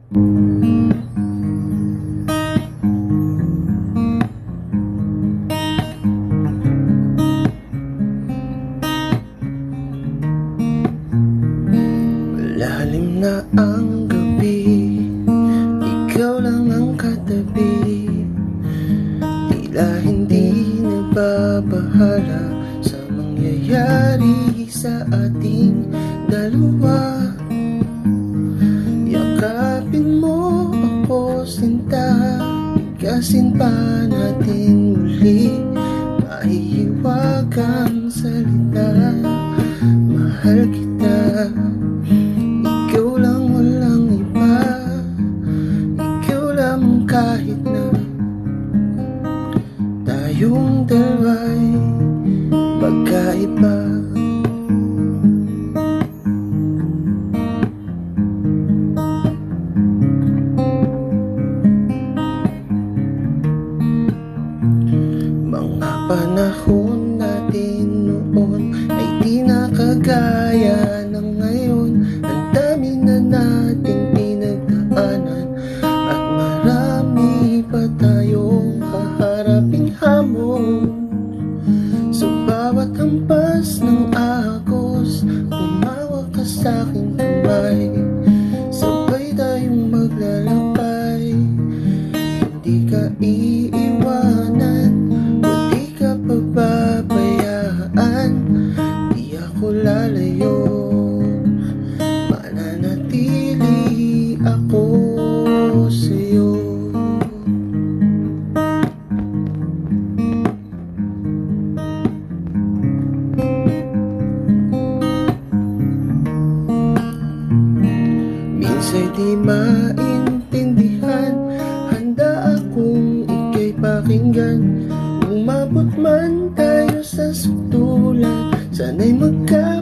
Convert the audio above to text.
Malalim na ang gabi, ikaw lang ang katabi. Tila hindi nababahala sa mangyayari sa ating dalawa. Yakapin mo ako sinta, bigkasin pa natin muli. Mahihiwagang salita, mahal kita. Ikaw lang, walang iba. Ikaw lang kahit na tayong dalawa'y magkaiba. Mga panahon natin noon ay di na kagaya ng ngayon. Ang dami na nating pinagdaanan at marami pa tayong haharaping hamon. Sa bawat hampas ng agos, umawa ka sa'king kamay. Sabay tayong maglalakbay, hindi ka iiwanan, hindi ka pababayaan. Di ako lalayo, mananatili ako sa'yo. Minsa'y di maintindihan, handa akong ika'y pakinggan. Umabot man tayo sa sutulan, sana'y magka